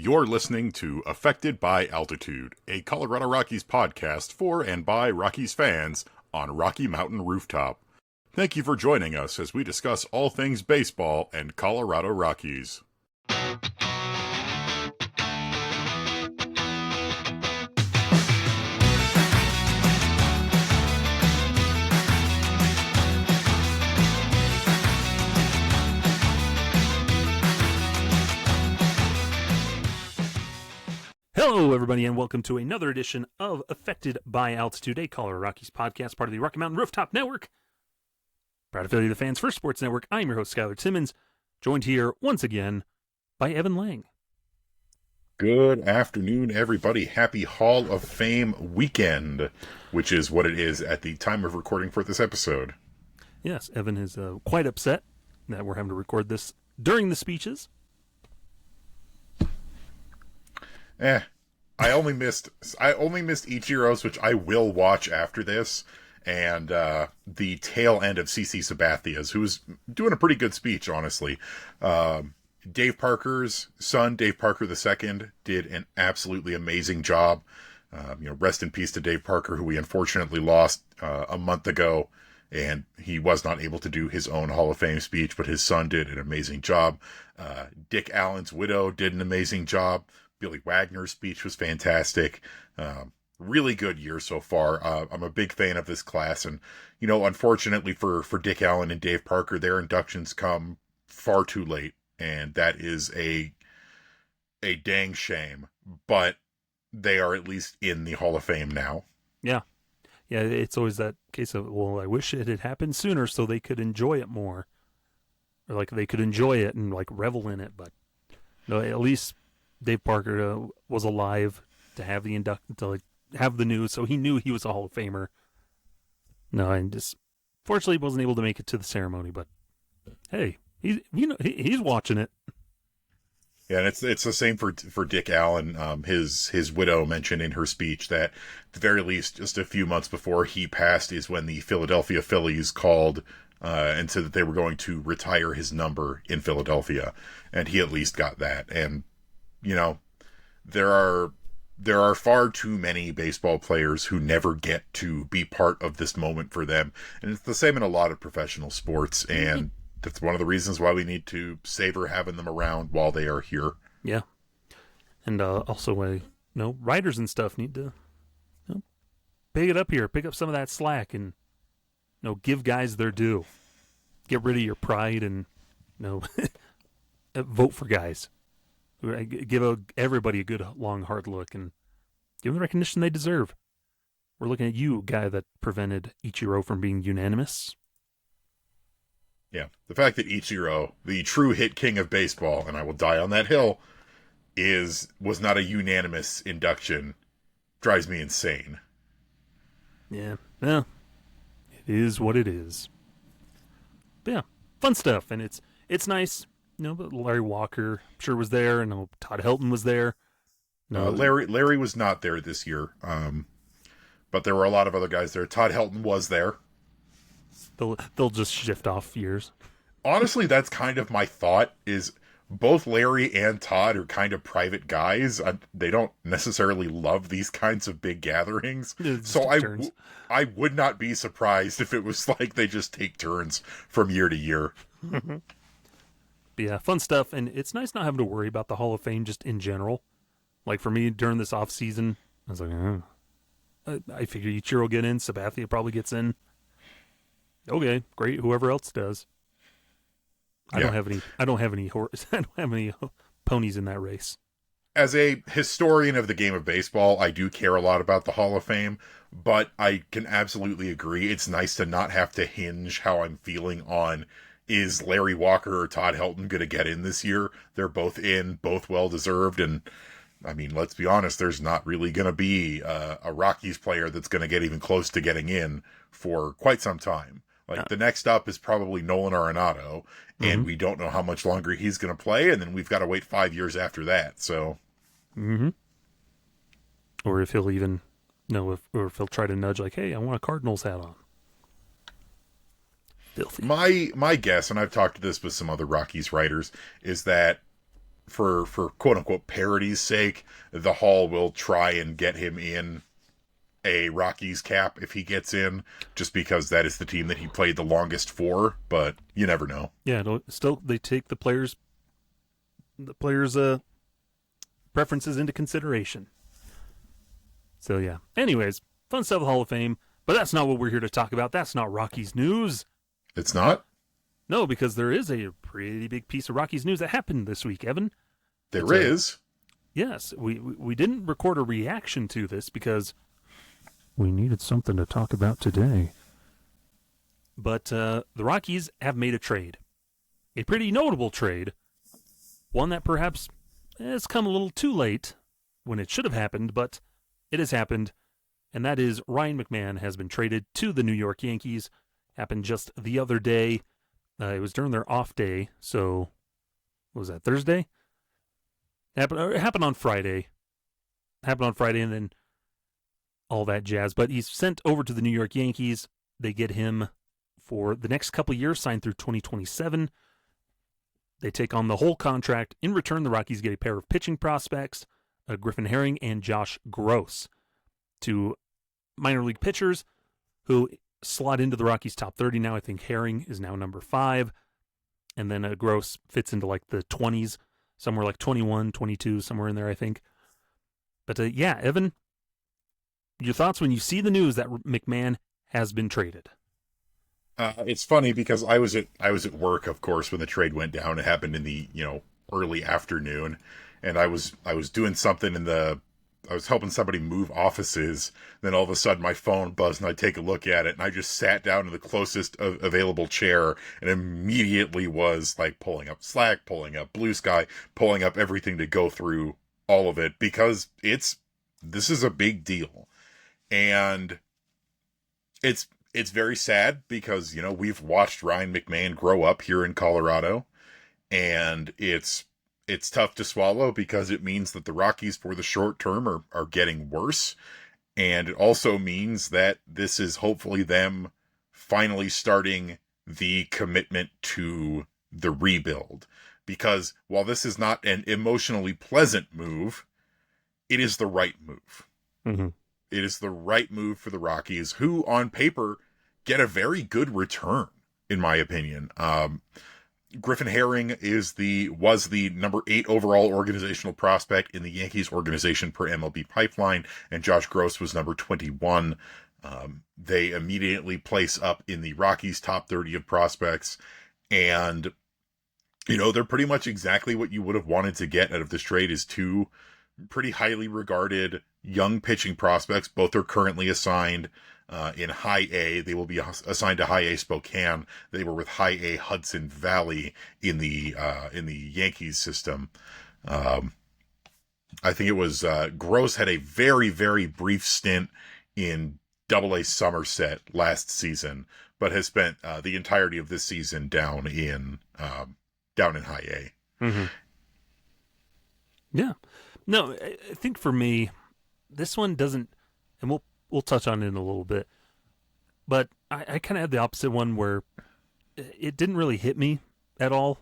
You're listening to Affected by Altitude, a Colorado Rockies podcast for and by Rockies fans on Rocky Mountain Rooftop. Thank you for joining us as we discuss all things baseball and Colorado Rockies. Hello, everybody, and welcome to another edition of Affected by Altitude, a Colorado Rockies podcast, part of the Rocky Mountain Rooftop Network. Proud affiliate of the Fans First Sports Network. I'm your host, Skyler Timmons, joined here once again by Evan Lang. Good afternoon, everybody. Happy Hall of Fame weekend, which is what it is at the time of recording for this episode. Yes, Evan is quite upset that we're having to record this during the speeches. I only missed Ichiro's, which I will watch after this, and the tail end of CC Sabathia's, who was doing a pretty good speech, honestly. Dave Parker's son, Dave Parker II, did an absolutely amazing job. Rest in peace to Dave Parker, who we unfortunately lost a month ago, and he was not able to do his own Hall of Fame speech, but his son did an amazing job. Dick Allen's widow did an amazing job. Billy Wagner's speech was fantastic. Really good year so far. I'm a big fan of this class, and unfortunately for Dick Allen and Dave Parker, their inductions come far too late, and that is a dang shame. But they are at least in the Hall of Fame now. Yeah, it's always that case of, well, I wish it had happened sooner so they could enjoy it more, or like they could enjoy it and like revel in it. But no, at least Dave Parker was alive to have the have the news, so he knew he was a Hall of Famer. No, and just fortunately wasn't able to make it to the ceremony. But hey, he's watching it. Yeah, and it's the same for Dick Allen. His widow mentioned in her speech that at the very least, just a few months before he passed, is when the Philadelphia Phillies called and said that they were going to retire his number in Philadelphia, and he at least got that. And there are far too many baseball players who never get to be part of this moment for them. And it's the same in a lot of professional sports. And that's one of the reasons why we need to savor having them around while they are here. Yeah. And also, writers and stuff need to pick it up here, pick up some of that slack and, give guys their due. Get rid of your pride and, vote for guys. Give everybody a good, long, hard look and give them the recognition they deserve. We're looking at you, guy that prevented Ichiro from being unanimous. Yeah, the fact that Ichiro, the true hit king of baseball, and I will die on that hill, was not a unanimous induction drives me insane. Yeah, well, it is what it is. But yeah, fun stuff, and it's nice. But Larry Walker, I'm sure, was there. And Todd Helton was there. Larry was not there this year. But there were a lot of other guys there. Todd Helton was there. They'll just shift off years. Honestly, that's kind of my thought, is both Larry and Todd are kind of private guys. They don't necessarily love these kinds of big gatherings. So I would not be surprised if it was like they just take turns from year to year. Yeah, fun stuff, and it's nice not having to worry about the Hall of Fame just in general. Like for me, during this off season, I was like, I figure Ichiro will get in, Sabathia probably gets in. Okay, great. Whoever else does. I don't have any ponies in that race. As a historian of the game of baseball, I do care a lot about the Hall of Fame, but I can absolutely agree. It's nice to not have to hinge how I'm feeling on, is Larry Walker or Todd Helton going to get in this year? They're both in, both well-deserved, and, I mean, let's be honest, there's not really going to be a Rockies player that's going to get even close to getting in for quite some time. The next up is probably Nolan Arenado, and we don't know how much longer he's going to play, and then we've got to wait 5 years after that, so. Or if he'll even, or if he'll try to nudge, like, hey, I want a Cardinals hat on. Filthy. My guess, and I've talked to this with some other Rockies writers, is that for quote unquote parity's sake, the Hall will try and get him in a Rockies cap if he gets in, just because that is the team that he played the longest for. But you never know. Yeah, still they take the players' preferences into consideration. So yeah. Anyways, fun stuff with Hall of Fame, but that's not what we're here to talk about. That's not Rockies news. It's not? No, because there is a pretty big piece of Rockies news that happened this week, Evan. There is. Yes, we didn't record a reaction to this because we needed something to talk about today. But the Rockies have made a trade. A pretty notable trade. One that perhaps has come a little too late when it should have happened, but it has happened. And that is Ryan McMahon has been traded to the New York Yankees. Happened just the other day. It was during their off day, so what was that, Thursday? It happened on Friday. And then all that jazz. But he's sent over to the New York Yankees. They get him for the next couple of years, signed through 2027. They take on the whole contract. In return, the Rockies get a pair of pitching prospects, Griffin Herring and Josh Gross, two minor league pitchers who slot into the Rockies' top 30 now. I think Herring is now number 5. And then Gross fits into like the 20s, somewhere like 21, 22, somewhere in there, I think. But yeah, Evan, your thoughts when you see the news that McMahon has been traded? It's funny because I was at work, of course, when the trade went down. It happened in the early afternoon, and I was doing something I was helping somebody move offices. Then all of a sudden my phone buzzed and I take a look at it, and I just sat down in the closest available chair and immediately was like pulling up Slack, pulling up Blue Sky, pulling up everything to go through all of it, because this is a big deal. And it's very sad because, we've watched Ryan McMahon grow up here in Colorado, and it's tough to swallow because it means that the Rockies for the short term are getting worse. And it also means that this is hopefully them finally starting the commitment to the rebuild. Because while this is not an emotionally pleasant move, it is the right move. Mm-hmm. It is the right move for the Rockies, who on paper get a very good return, in my opinion. Griffin Herring was the number 8 overall organizational prospect in the Yankees organization per MLB Pipeline, and Josh Gross was number 21. They immediately place up in the Rockies top 30 of prospects, and they're pretty much exactly what you would have wanted to get out of this trade, is 2 pretty highly regarded young pitching prospects. Both are currently assigned in High A. They will be assigned to High A Spokane. They were with High A Hudson Valley in the Yankees system. I think it was Gross had a very, very brief stint in Double A Somerset last season, but has spent the entirety of this season down in High A. Mm-hmm. Yeah. No, I think for me, this one doesn't, and we'll touch on it in a little bit, but I kind of had the opposite one where it didn't really hit me at all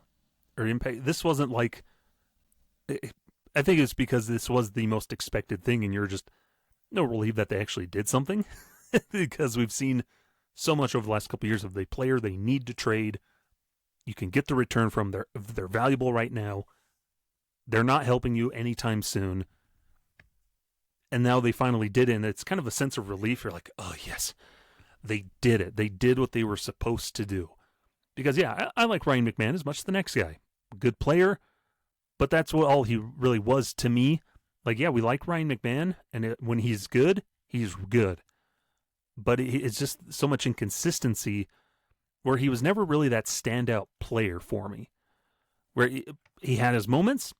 or impact. This wasn't like, I think it's because this was the most expected thing, and you're just relieved that they actually did something because we've seen so much over the last couple of years of the player they need to trade. You can get the return from they're valuable right now. They're not helping you anytime soon. And now they finally did it, and it's kind of a sense of relief. You're like, oh, yes, they did it. They did what they were supposed to do. Because, yeah, I like Ryan McMahon as much as the next guy. Good player, but that's what all he really was to me. Like, yeah, we like Ryan McMahon, and when he's good, he's good. But it's just so much inconsistency where he was never really that standout player for me. Where he had his moments,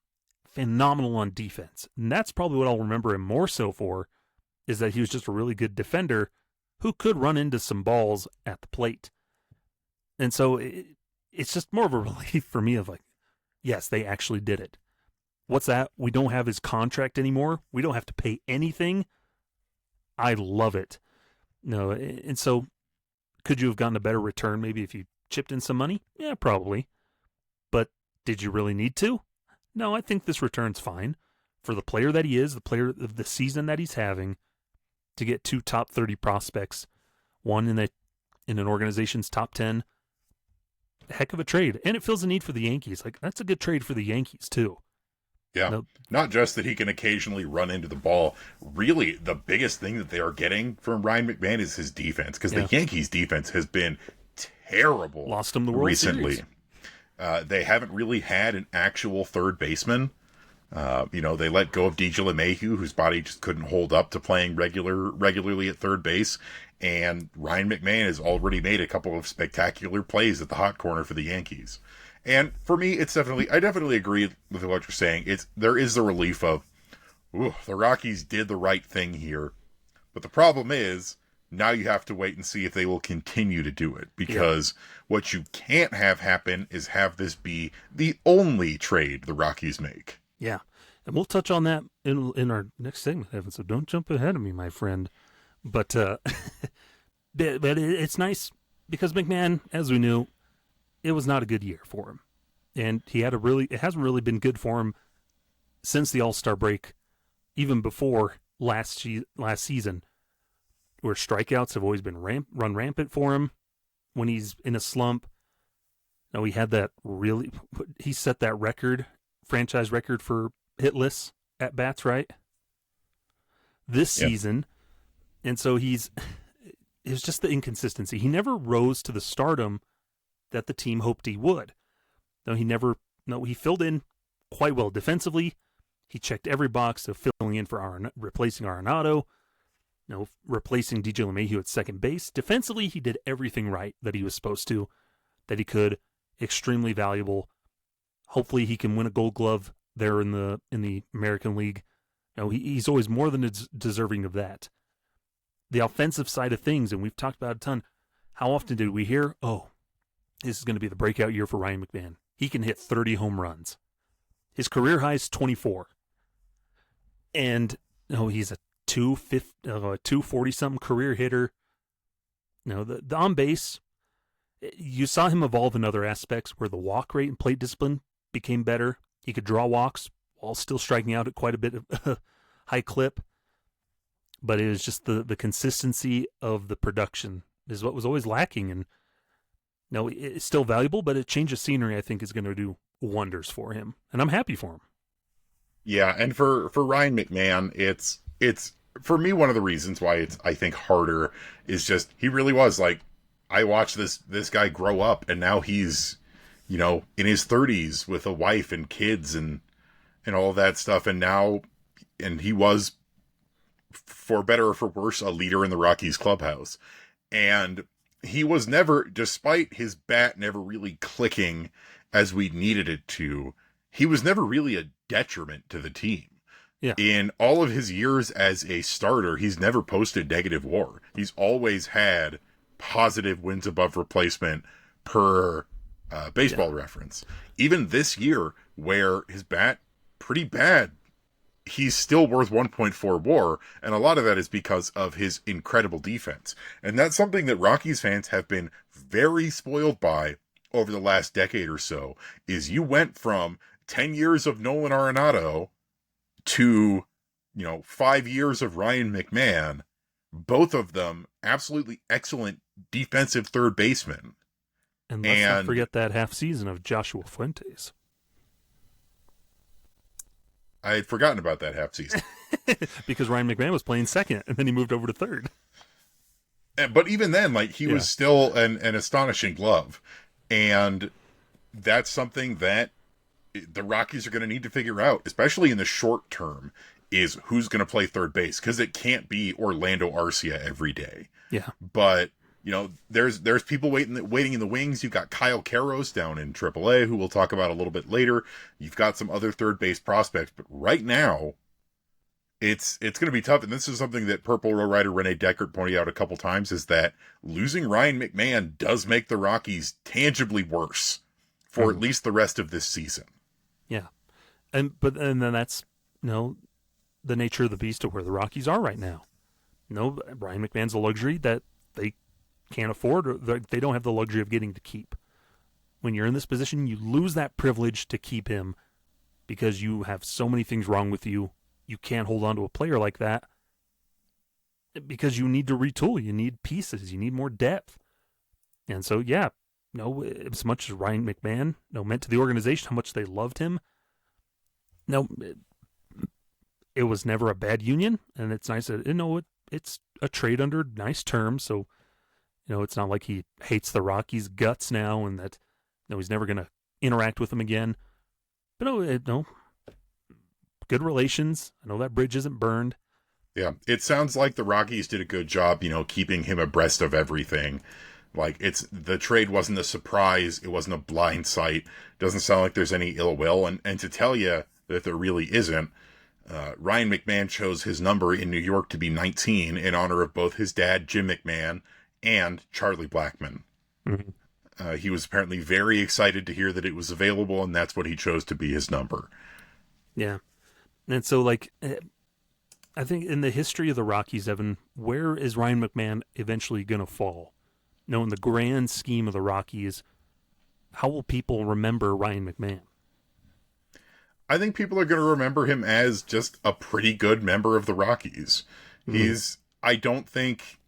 phenomenal on defense. And that's probably what I'll remember him more so for, is that he was just a really good defender who could run into some balls at the plate. And so it's just more of a relief for me of like, yes, they actually did it. What's that? We don't have his contract anymore. We don't have to pay anything. I love it. No, and so could you have gotten a better return maybe if you chipped in some money? Yeah, probably. But did you really need to? No, I think this return's fine for the player that he is, the player of the season that he's having, to get 2 top 30 prospects, one in an organization's top 10. Heck of a trade. And it fills a need for the Yankees. Like, that's a good trade for the Yankees, too. Yeah. No, Not just that he can occasionally run into the ball. Really, the biggest thing that they are getting from Ryan McMahon is his defense, because the Yankees' defense has been terrible. Lost him the World recently. Series. They haven't really had an actual third baseman. They let go of DJ LeMahieu, whose body just couldn't hold up to playing regularly at third base. And Ryan McMahon has already made a couple of spectacular plays at the hot corner for the Yankees. And for me, I definitely agree with what you're saying. There is the relief of, the Rockies did the right thing here. But the problem is, now you have to wait and see if they will continue to do it. Because what you can't have happen is have this be the only trade the Rockies make. Yeah. And we'll touch on that in our next segment, Evan, so don't jump ahead of me, my friend. But it's nice because McMahon, as we knew, it was not a good year for him. And it hasn't really been good for him since the All-Star break, even before last season, where strikeouts have always been run rampant for him when he's in a slump. Now, he set that franchise record for hitless at bats, right? This season. And so it's just the inconsistency. He never rose to the stardom that the team hoped he would. He filled in quite well defensively. He checked every box of filling in for replacing Arenado, replacing DJ LeMahieu at second base. Defensively, he did everything right that he was supposed to, that he could. Extremely valuable. Hopefully he can win a Gold Glove there in the American League. He's always more than deserving of that. The offensive side of things, and we've talked about it a ton, how often did we hear, this is going to be the breakout year for Ryan McMahon. He can hit 30 home runs. His career high is 24. And he's a 240-something career hitter. The on base, you saw him evolve in other aspects where the walk rate and plate discipline became better. He could draw walks while still striking out at quite a bit of high clip. But it was just the consistency of the production is what was always lacking. And it's still valuable, but a change of scenery, I think, is going to do wonders for him. And I'm happy for him. Yeah, and for Ryan McMahon, it's for me, one of the reasons why it's, I think, harder is just he really was like, I watched this guy grow up, and now he's, in his 30s with a wife and kids and all that stuff. And he was, for better or for worse, a leader in the Rockies clubhouse. And he was never, despite his bat never really clicking as we needed it to, he was never really a detriment to the team. Yeah. In all of his years as a starter, he's never posted negative WAR. He's always had positive wins above replacement per baseball reference. Even this year, where his bat pretty bad, he's still worth 1.4 WAR, and a lot of that is because of his incredible defense. And that's something that Rockies fans have been very spoiled by over the last decade or so, is you went from 10 years of Nolan Arenado to, 5 years of Ryan McMahon, both of them absolutely excellent defensive third basemen. And let's not forget that half season of Joshua Fuentes. I had forgotten about that half season. Because Ryan McMahon was playing second, and then he moved over to third. But even then, he was still an astonishing glove. And that's something that the Rockies are going to need to figure out, especially in the short term, is who's going to play third base. Because it can't be Orlando Arcia every day. Yeah. But, there's people waiting in the wings. You've got Kyle Karros down in AAA, who we'll talk about a little bit later. You've got some other third base prospects. But right now, it's going to be tough. And this is something that Purple Row writer Renee Deckert pointed out a couple times, is that losing Ryan McMahon does make the Rockies tangibly worse for at least the rest of this season. Yeah. And then that's, the nature of the beast of where the Rockies are right now. Ryan McMahon's a luxury that they can't afford, or they don't have the luxury of getting to keep. When you're in this position, you lose that privilege to keep him because you have so many things wrong with you. You can't hold on to a player like that because you need to retool. You need pieces. You need more depth. And so, yeah, as much as Ryan McMahon, meant to the organization how much they loved him, it was never a bad union, and it's nice that, it's a trade under nice terms, so, it's not like he hates the Rockies' guts now and that, he's never going to interact with them again. But no, good relations. I know that bridge isn't burned. Yeah, it sounds like the Rockies did a good job, keeping him abreast of everything. Like, the trade wasn't a surprise. It wasn't a blind sight. Doesn't sound like there's any ill will. And to tell you that there really isn't, Ryan McMahon chose his number in New York to be 19 in honor of both his dad, Jim McMahon, and Charlie Blackmon. Mm-hmm. He was apparently very excited to hear that it was available, and that's what he chose to be his number. Yeah. And so, I think in the history of the Rockies, Evan, where is Ryan McMahon eventually going to fall? In the grand scheme of the Rockies, how will people remember Ryan McMahon? I think people are going to remember him as just a pretty good member of the Rockies. Mm-hmm. I don't think,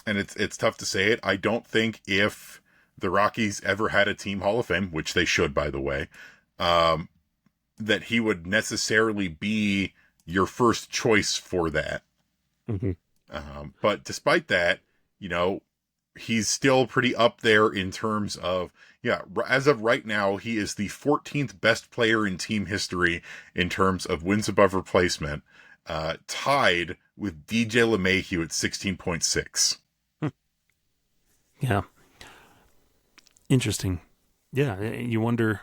and it's tough to say it, I don't think if the Rockies ever had a team Hall of Fame, which they should, by the way, that he would necessarily be your first choice for that. Mm-hmm. But despite that, he's still pretty up there in terms of, as of right now, he is the 14th best player in team history in terms of wins above replacement, tied with DJ LeMahieu at 16.6. Yeah. Interesting. Yeah, you wonder,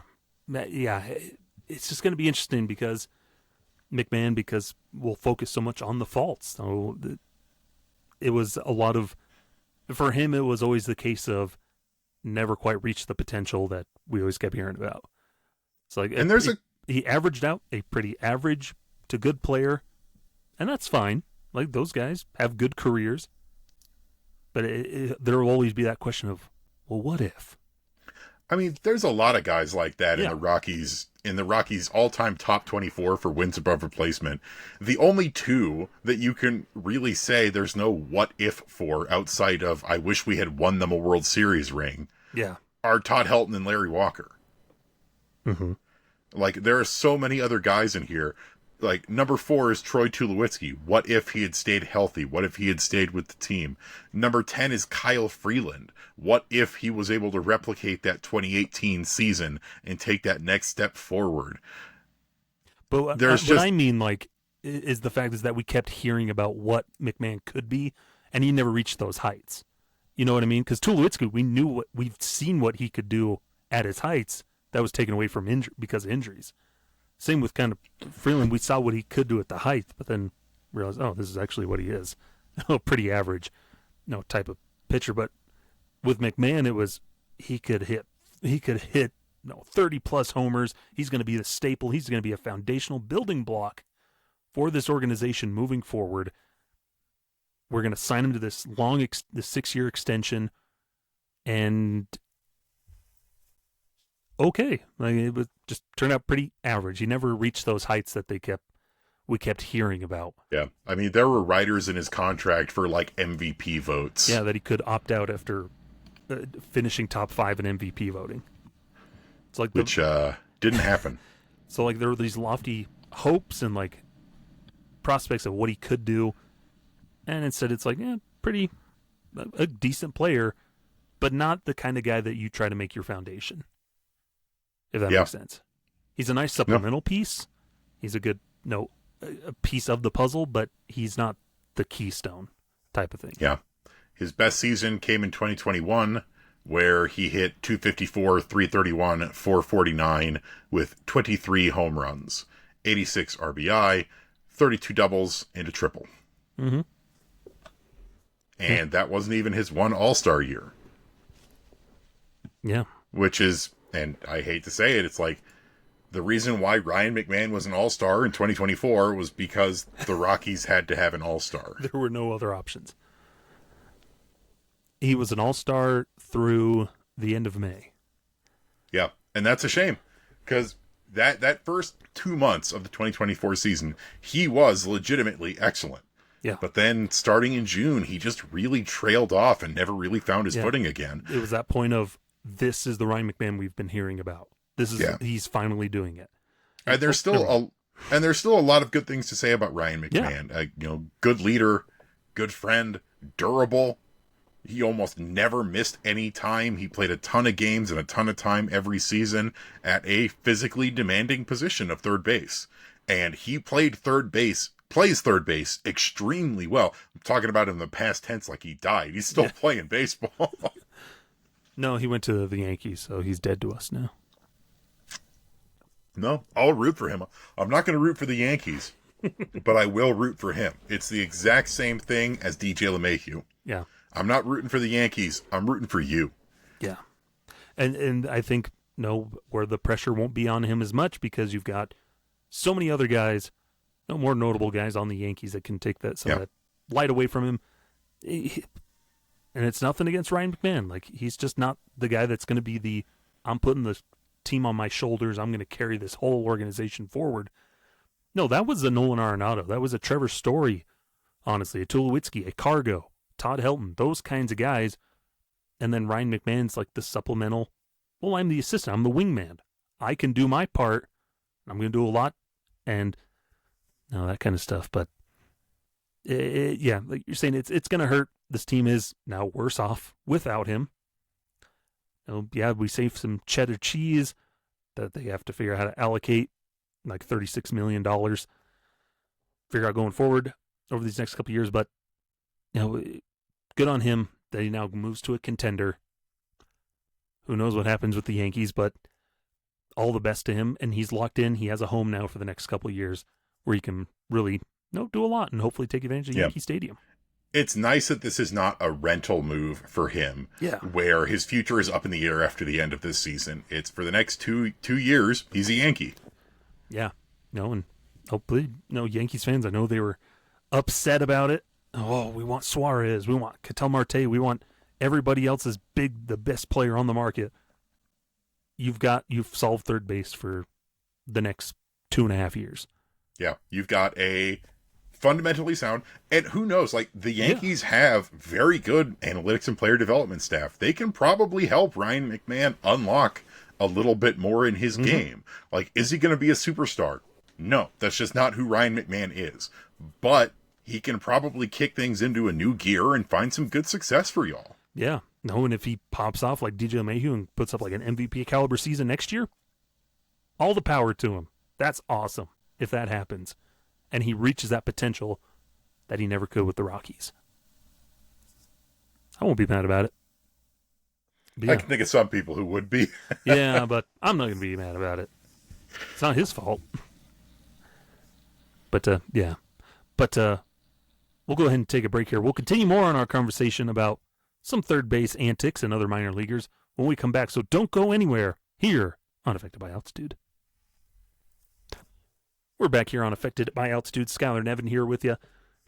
it's just going to be interesting because we'll focus so much on the faults. So it was a lot of, for him, it was always the case of never quite reached the potential that we always kept hearing about. It's like, and he averaged out a pretty average to good player, and that's fine. Like, those guys have good careers, but there will always be that question of, well, what if? I mean, there's a lot of guys like that in the Rockies. In the Rockies' all-time top 24 for wins above replacement, the only two that you can really say there's no what if for outside of I wish we had won them a World Series ring, are Todd Helton and Larry Walker. Mm-hmm. Like, there are so many other guys in here. Like, number 4 is Troy Tulowitzki. What if he had stayed healthy? What if he had stayed with the team? Number 10 is Kyle Freeland. What if he was able to replicate that 2018 season and take that next step forward? But what I mean, is the fact is that we kept hearing about what McMahon could be, and he never reached those heights. You know what I mean? Because Tulowitzki, we've seen what he could do at his heights. That was taken away from because of injuries. Same with kind of Freeland. We saw what he could do at the height, but then realized, this is actually what he is. Pretty average, type of pitcher. But with McMahon, it was he could hit 30 plus homers. He's going to be the staple. He's going to be a foundational building block for this organization moving forward. We're going to sign him to this this 6-year extension, and okay, it would just turn out pretty average. He never reached those heights that we kept hearing about. Yeah, I mean, there were writers in his contract for MVP votes. Yeah, that he could opt out after finishing top 5 in MVP voting. It's like which didn't happen. So there were these lofty hopes and prospects of what he could do, and instead it's pretty a decent player, but not the kind of guy that you try to make your foundation. If that makes sense. He's a nice supplemental piece. He's a good, a piece of the puzzle, but he's not the keystone type of thing. Yeah. His best season came in 2021, where he hit 254, 331, 449 with 23 home runs, 86 RBI, 32 doubles, and a triple. Mm-hmm. And that wasn't even his one All-Star year. Yeah. Which is, and I hate to say it, it's the reason why Ryan McMahon was an All-Star in 2024 was because the Rockies had to have an All-Star. There were no other options. He was an All-Star through the end of May. Yeah, and that's a shame, because that first 2 months of the 2024 season, he was legitimately excellent. Yeah. But then starting in June, he just really trailed off and never really found his footing again. It was that point of, this is the Ryan McMahon we've been hearing about. He's finally doing it. And there's still a lot of good things to say about Ryan McMahon. Yeah. Good leader, good friend, durable. He almost never missed any time. He played a ton of games and a ton of time every season at a physically demanding position of third base. And he plays third base extremely well. I'm talking about in the past tense like he died. He's still playing baseball. No, he went to the Yankees, so he's dead to us now. No, I'll root for him. I'm not going to root for the Yankees, but I will root for him. It's the exact same thing as DJ LeMahieu. Yeah. I'm not rooting for the Yankees. I'm rooting for you. Yeah. And I think, where the pressure won't be on him as much because you've got so many other guys, more notable guys on the Yankees that can take some of that light away from him. And it's nothing against Ryan McMahon. Like, he's just not the guy that's going to be I'm putting the team on my shoulders. I'm going to carry this whole organization forward. No, that was a Nolan Arenado. That was a Trevor Story, honestly, a Tulowitzki, a Cargo, Todd Helton, those kinds of guys. And then Ryan McMahon's like the supplemental. Well, I'm the assistant. I'm the wingman. I can do my part. I'm going to do a lot. And that kind of stuff. But like you're saying, it's going to hurt. This team is now worse off without him. We save some cheddar cheese that they have to figure out how to allocate, like $36 million, figure out going forward over these next couple of years. But, good on him that he now moves to a contender. Who knows what happens with the Yankees, but all the best to him. And he's locked in. He has a home now for the next couple of years where he can really do a lot and hopefully take advantage of Yankee Stadium. It's nice that this is not a rental move for him, where his future is up in the air after the end of this season. It's for the next two years, he's a Yankee. Yeah. And hopefully, Yankees fans, I know they were upset about it. Oh, we want Suarez, we want Ketel Marte, we want everybody else is the best player on the market. You've solved third base for the next 2.5 years. Yeah, you've got a fundamentally sound, and who knows, like, the Yankees have very good analytics and player development staff. They can probably help Ryan McMahon unlock a little bit more in his game. Like, is he going to be a superstar? No, that's just not who Ryan McMahon is. But he can probably kick things into a new gear and find some good success for y'all. Yeah. And if he pops off like DJ LeMahieu and puts up like an MVP caliber season next year, all the power to him. That's awesome if that happens. And he reaches that potential that he never could with the Rockies. I won't be mad about it. I can think of some people who would be. Yeah, but I'm not going to be mad about it. It's not his fault. But, But we'll go ahead and take a break here. We'll continue more on our conversation about some third base antics and other minor leaguers when we come back. So don't go anywhere here on Affected by Altitude. We're back here on Affected by Altitude. Skyler and Evan here with you.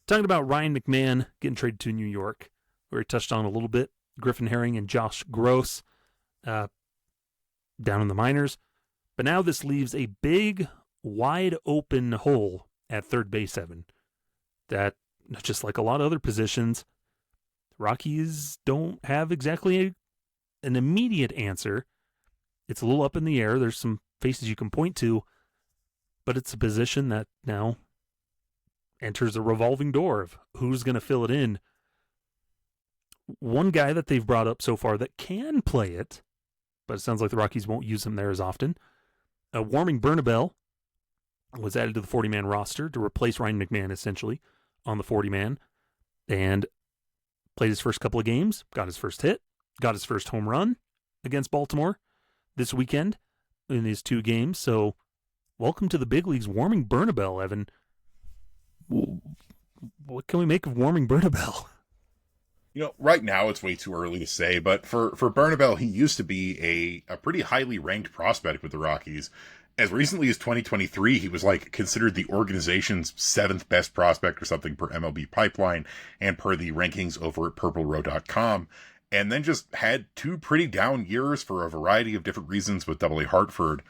Talking about Ryan McMahon getting traded to New York. We already touched on a little bit. Griffin Herring and Josh Gross down in the minors. But now this leaves a big, wide open hole at third base, Evan. That, just like a lot of other positions, Rockies don't have exactly an immediate answer. It's a little up in the air. There's some faces you can point to. But it's a position that now enters a revolving door of who's going to fill it in. One guy that they've brought up so far that can play it, but it sounds like the Rockies won't use him there as often. Warming Bernabel was added to the 40-man roster to replace Ryan McMahon, essentially, on the 40-man, and played his first couple of games, got his first hit, got his first home run against Baltimore this weekend in his 2 games. So welcome to the big leagues, Warming Bernabel, Evan. What can we make of Warming Bernabel? Right now it's way too early to say, but for Bernabel, he used to be a pretty highly ranked prospect with the Rockies. As recently as 2023, he was considered the organization's 7th best prospect or something per MLB Pipeline and per the rankings over at PurpleRow.com. And then just had 2 pretty down years for a variety of different reasons with AA Hartford.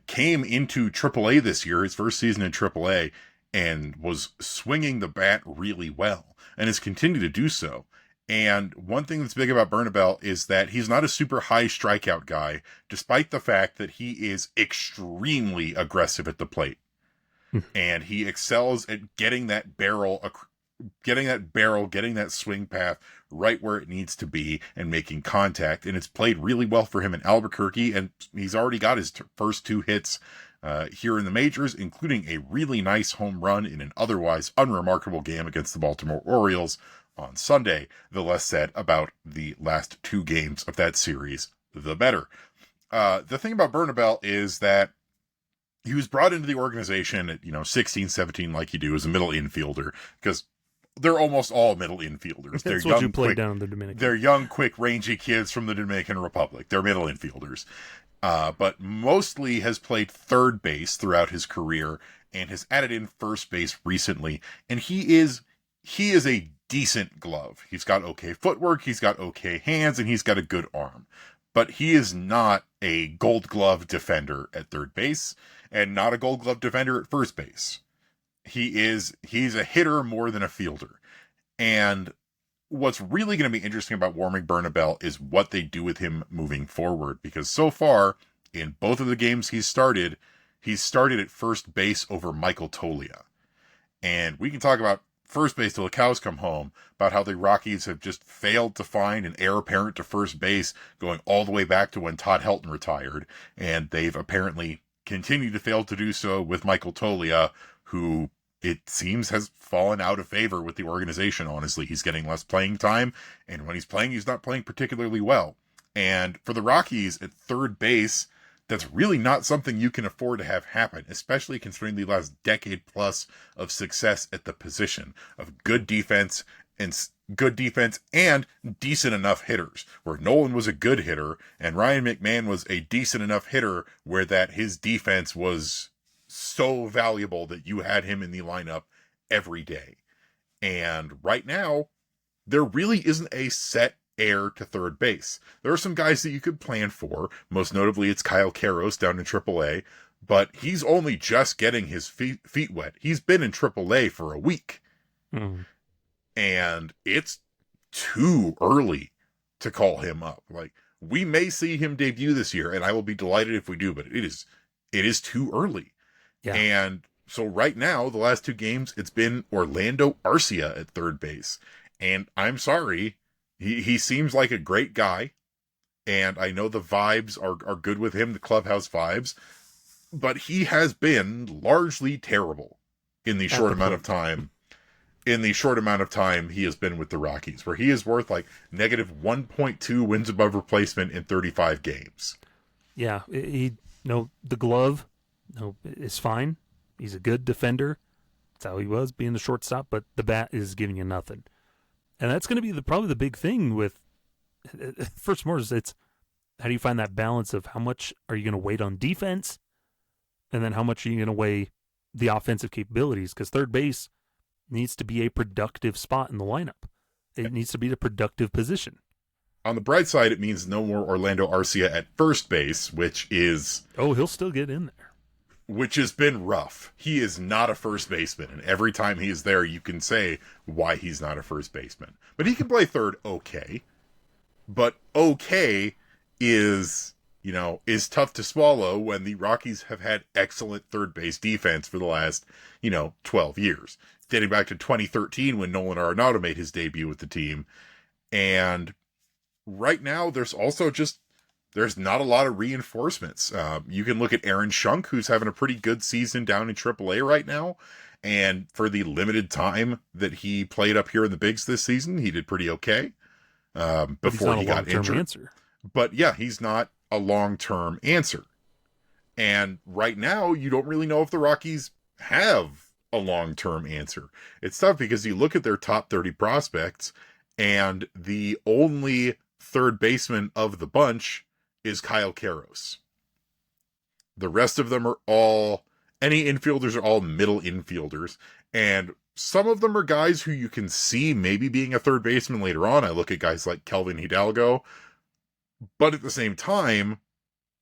came into AAA this year, his first season in AAA, and was swinging the bat really well, and has continued to do so. And one thing that's big about Bernabel is that he's not a super high strikeout guy, despite the fact that he is extremely aggressive at the plate. And he excels at getting that barrel, getting that swing path right where it needs to be and making contact. And it's played really well for him in Albuquerque, and he's already got his first 2 hits here in the majors, including a really nice home run in an otherwise unremarkable game against the Baltimore Orioles on Sunday. The less said about the last 2 games of that series, the better. The thing about Bernabel is that he was brought into the organization at, 16, 17, like you do as a middle infielder, because they're almost all middle infielders. That's they're what you play down in the Dominican. They're young, quick, rangy kids from the Dominican Republic. They're middle infielders. But mostly has played third base throughout his career and has added in first base recently. And he is a decent glove. He's got okay footwork, he's got okay hands, and he's got a good arm. But he is not a Gold Glove defender at third base and not a Gold Glove defender at first base. He's a hitter more than a fielder. And what's really going to be interesting about Warming Bernabel is what they do with him moving forward, because so far in both of the games he's started at first base over Michael Toglia. And we can talk about first base till the cows come home, about how the Rockies have just failed to find an heir apparent to first base going all the way back to when Todd Helton retired. And they've apparently continued to fail to do so with Michael Toglia, who it seems has fallen out of favor with the organization, honestly. He's getting less playing time, and when he's playing, he's not playing particularly well. And for the Rockies at third base, that's really not something you can afford to have happen, especially considering the last decade plus of success at the position of good defense and decent enough hitters, where Nolan was a good hitter and Ryan McMahon was a decent enough hitter, where that his defense was so valuable that you had him in the lineup every day. And right now, there really isn't a set heir to third base. There are some guys that you could plan for. Most notably, it's Kyle Karros down in AAA, but he's only just getting his feet wet. He's been in AAA for a week. And it's too early to call him up. Like, we may see him debut this year, and I will be delighted if we do, but it is too early. Yeah. And so right now, the last 2 games, it's been Orlando Arcia at third base. And I'm sorry, he seems like a great guy. And I know the vibes are good with him, the clubhouse vibes. But he has been largely terrible in the short amount of time. In the short amount of time he has been with the Rockies, where he is worth like negative 1.2 wins above replacement in 35 games. Yeah, the glove, is fine. He's a good defender. That's how he was, being the shortstop, but the bat is giving you nothing. And that's going to be probably the big thing with, first and foremost, it's how do you find that balance of how much are you going to wait on defense, and then how much are you going to weigh the offensive capabilities? Because third base needs to be a productive spot in the lineup. It needs to be the productive position. On the bright side, it means no more Orlando Arcia at first base, which is... Oh, he'll still get in there. Which has been rough. He is not a first baseman, and every time he is there, you can say why he's not a first baseman. But he can play third okay. But okay is tough to swallow when the Rockies have had excellent third base defense for the last, 12 years. Dating back to 2013 when Nolan Arenado made his debut with the team. And right now, there's not a lot of reinforcements. You can look at Aaron Schunk, who's having a pretty good season down in AAA right now. And for the limited time that he played up here in the bigs this season, he did pretty okay before he got injured. Answer. But yeah, he's not a long-term answer. And right now, you don't really know if the Rockies have a long-term answer. It's tough because you look at their top 30 prospects, and the only third baseman of the bunch is Kyle Karros. The rest of them any infielders are all middle infielders, and some of them are guys who you can see maybe being a third baseman later on. I look at guys like Kelvin Hidalgo, but at the same time,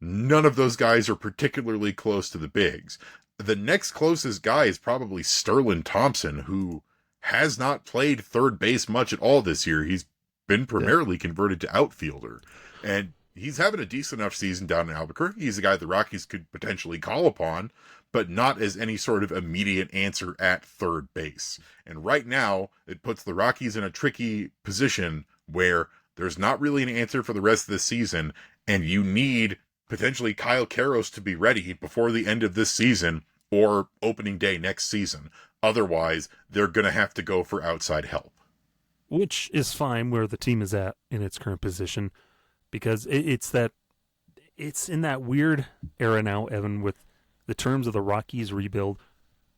None of those guys are particularly close to the bigs. The next closest guy is probably Sterling Thompson, who has not played third base much at all this year. He's been Yeah. primarily converted to outfielder. And he's having a decent enough season down in Albuquerque. He's a guy the Rockies could potentially call upon, but not as any sort of immediate answer at third base. And right now, it puts the Rockies in a tricky position where there's not really an answer for the rest of the season, and you need potentially Kyle Karros to be ready before the end of this season or opening day next season. Otherwise, they're going to have to go for outside help. Which is fine where the team is at in its current position, because it's in that weird era now, Evan, with the terms of the Rockies rebuild,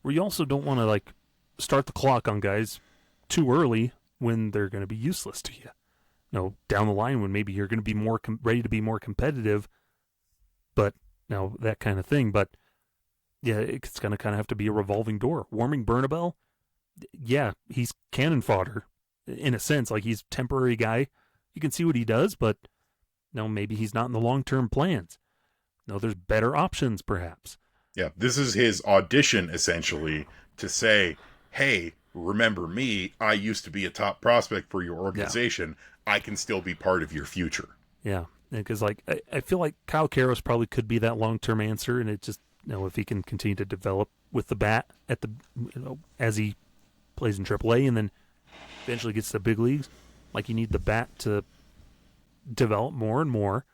where you also don't want to like start the clock on guys too early when they're going to be useless to you. Down the line when maybe you're going to be more ready to be more competitive, but that kind of thing. But yeah, it's going to kind of have to be a revolving door. Warming Bernabel, yeah, he's cannon fodder in a sense. Like, he's a temporary guy. You can see what he does, but maybe he's not in the long-term plans. There's better options perhaps. Yeah, this is his audition essentially to say, hey, remember me? I used to be a top prospect for your organization. Yeah. I can still be part of your future. Yeah, because I feel like Kyle Karros probably could be that long-term answer, and it just if he can continue to develop with the bat at the as he plays in AAA and then eventually gets to big leagues, like, you need the bat to develop more and more.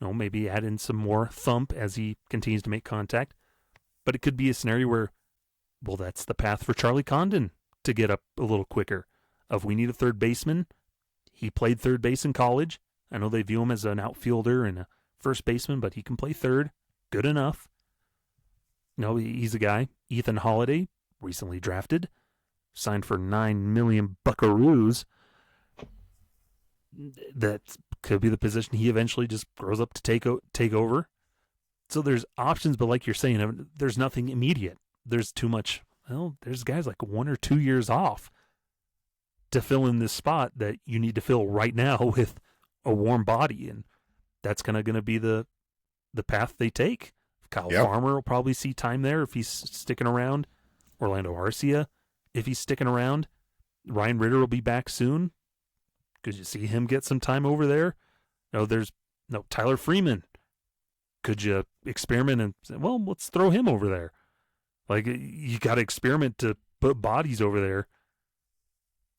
Maybe add in some more thump as he continues to make contact. But it could be a scenario where, well, that's the path for Charlie Condon to get up a little quicker. We need a third baseman. He played third base in college. I know they view him as an outfielder and a first baseman, but he can play third. Good enough. He's a guy. Ethan Holiday, recently drafted, signed for $9 million buckaroos. That could be the position he eventually just grows up to take over. So there's options, but like you're saying, there's nothing immediate. There's too much. There's guys like 1 or 2 years off to fill in this spot that you need to fill right now with a warm body, and that's going to be the path they take. Kyle Farmer will probably see time there if he's sticking around. Orlando Arcia, if he's sticking around. Ryan Ritter will be back soon. Could you see him get some time over there? There's Tyler Freeman. Could you experiment and say, well, let's throw him over there? Like, you got to experiment to put bodies over there.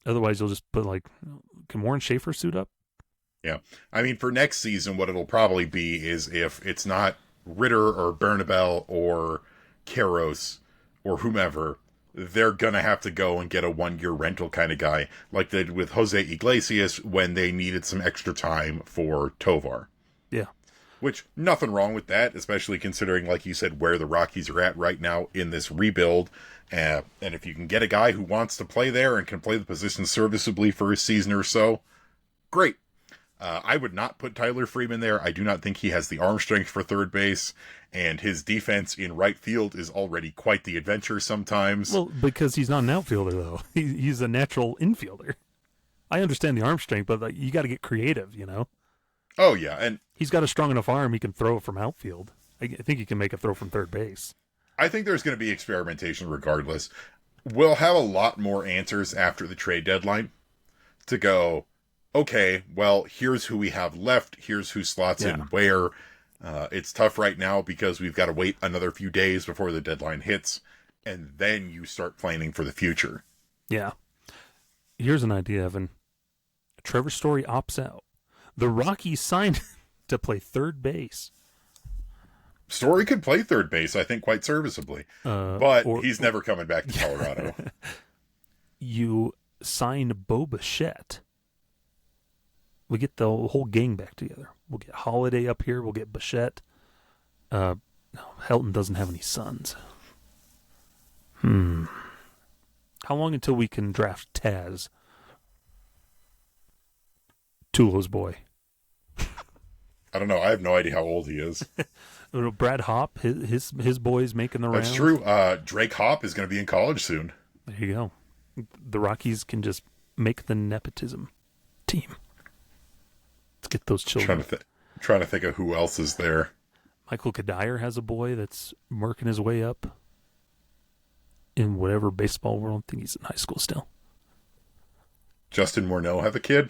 Otherwise, you'll just put, can Warren Schaefer suit up? Yeah. I mean, for next season, what it'll probably be is if it's not Ritter or Bernabel or Karros or whomever, they're going to have to go and get a 1-year rental kind of guy, like they did with Jose Iglesias when they needed some extra time for Tovar. Yeah. Which, nothing wrong with that, especially considering, like you said, where the Rockies are at right now in this rebuild. And if you can get a guy who wants to play there and can play the position serviceably for a season or so, great. I would not put Tyler Freeman there. I do not think he has the arm strength for third base, and his defense in right field is already quite the adventure sometimes. Well, because he's not an outfielder, though. He's a natural infielder. I understand the arm strength, but you got to get creative, Oh, yeah, and he's got a strong enough arm he can throw from outfield. I think he can make a throw from third base. I think there's going to be experimentation regardless. We'll have a lot more answers after the trade deadline to go, okay, well, here's who we have left. Here's who slots in where. It's tough right now because we've got to wait another few days before the deadline hits, and then you start planning for the future. Yeah. Here's an idea, Evan. Trevor Story opts out. The Rockies signed to play third base. Story could play third base, I think, quite serviceably. But he's never coming back to Colorado. You sign Bo Bichette. We get the whole gang back together. We'll get Holiday up here. We'll get Bichette. No, Helton doesn't have any sons. How long until we can draft Taz? Tulo's boy. I don't know. I have no idea how old he is. Brad Hopp, his boy's making the rounds. That's true. Drake Hopp is going to be in college soon. There you go. The Rockies can just make the nepotism team. Let's get those children. Trying to think of who else is there. Michael Kadire has a boy that's working his way up in whatever baseball world. I think he's in high school still. Justin Morneau have a kid?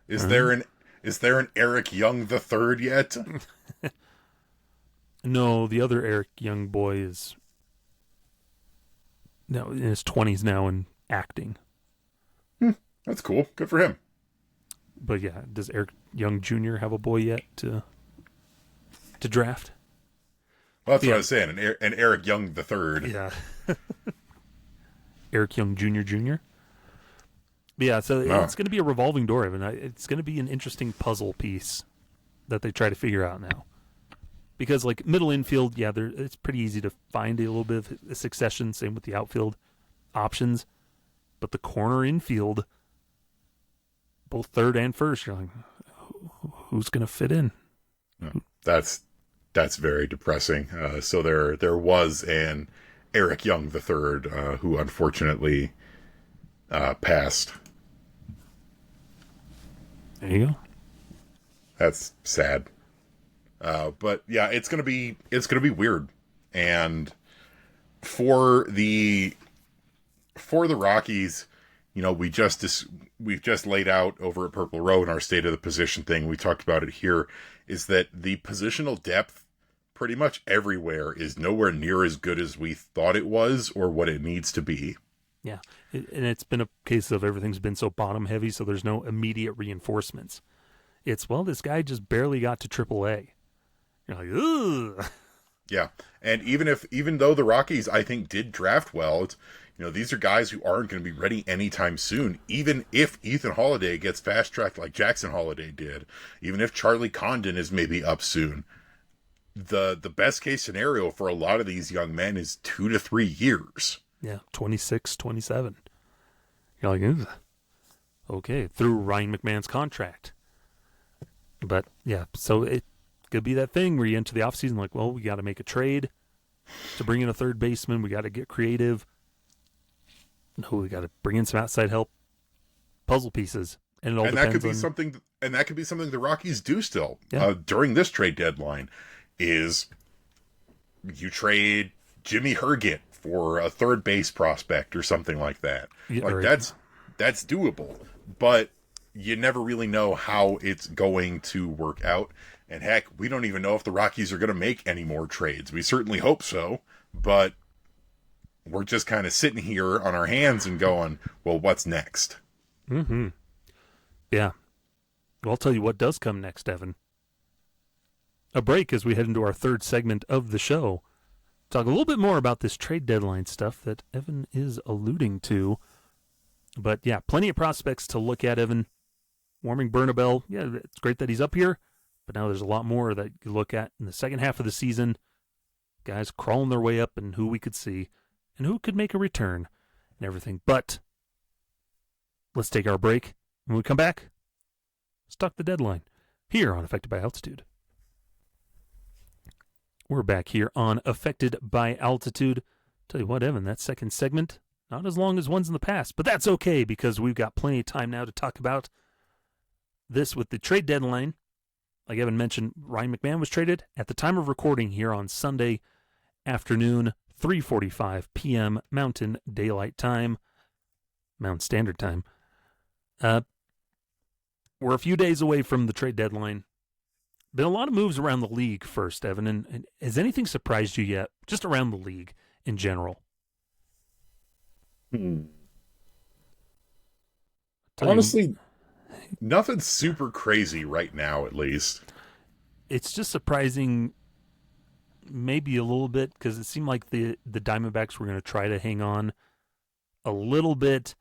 Is there an Eric Young the third yet? No, the other Eric Young boy is in his 20s now and acting. That's cool. Good for him. But yeah, does Eric Young Jr. have a boy yet to draft? Well, that's what I was saying. An Eric Young the third. Yeah. Eric Young Jr. Jr. But yeah, so it's going to be a revolving door, Evan. It's going to be an interesting puzzle piece that they try to figure out now. Because, like, middle infield, yeah, it's pretty easy to find a little bit of a succession. Same with the outfield options. But the corner infield, both third and first, you're like, who's going to fit in? That's very depressing. So there was an Eric Young the third who unfortunately passed. There you go. That's sad. But yeah, it's gonna be weird. And for the Rockies, you know, we've just laid out over at Purple Row in our state of the position thing. We talked about it here. Is that the positional depth pretty much everywhere is nowhere near as good as we thought it was or what it needs to be. Yeah, and it's been a case of everything's been so bottom heavy, so there's no immediate reinforcements. It's, well, this guy just barely got to AAA. You're like, ugh. Yeah, and even though the Rockies, I think, did draft well, it's, you know, these are guys who aren't going to be ready anytime soon. Even if Ethan Holiday gets fast-tracked like Jackson Holiday did, even if Charlie Condon is maybe up soon, the best case scenario for a lot of these young men is 2 to 3 years. Yeah, 26, 27. You're like, ugh. Okay, through Ryan McMahon's contract. But, yeah, so it could be that thing where you enter the offseason like, well, we got to make a trade to bring in a third baseman. We got to get creative. No, we got to bring in some outside help. Puzzle pieces. And it all depends that could be something the Rockies do still during this trade deadline is you trade Jimmy Herget for a third base prospect or something like that. Yeah, like right. that's doable, but you never really know how it's going to work out. And heck, we don't even know if the Rockies are going to make any more trades. We certainly hope so, but we're just kind of sitting here on our hands and going, well, what's next? Mm-hmm. Yeah. Well, I'll tell you what does come next, Evan. A break as we head into our third segment of the show. Talk a little bit more about this trade deadline stuff that Evan is alluding to. But yeah, plenty of prospects to look at, Evan. Warming Bernabel, yeah, it's great that he's up here, but now there's a lot more that you look at in the second half of the season. Guys crawling their way up and who we could see and who could make a return and everything. But let's take our break. When we come back, let's talk the deadline here on Affected by Altitude. We're back here on Affected by Altitude. Tell you what, Evan, that second segment, not as long as ones in the past, but that's okay because we've got plenty of time now to talk about this with the trade deadline. Like Evan mentioned, Ryan McMahon was traded at the time of recording here on Sunday afternoon, 3:45 p.m. Mountain Daylight Time, Mountain Standard Time. We're a few days away from the trade deadline. Been a lot of moves around the league first, Evan, and has anything surprised you yet, just around the league in general? Honestly, nothing super crazy right now, at least. It's just surprising maybe a little bit because it seemed like the Diamondbacks were going to try to hang on a little bit,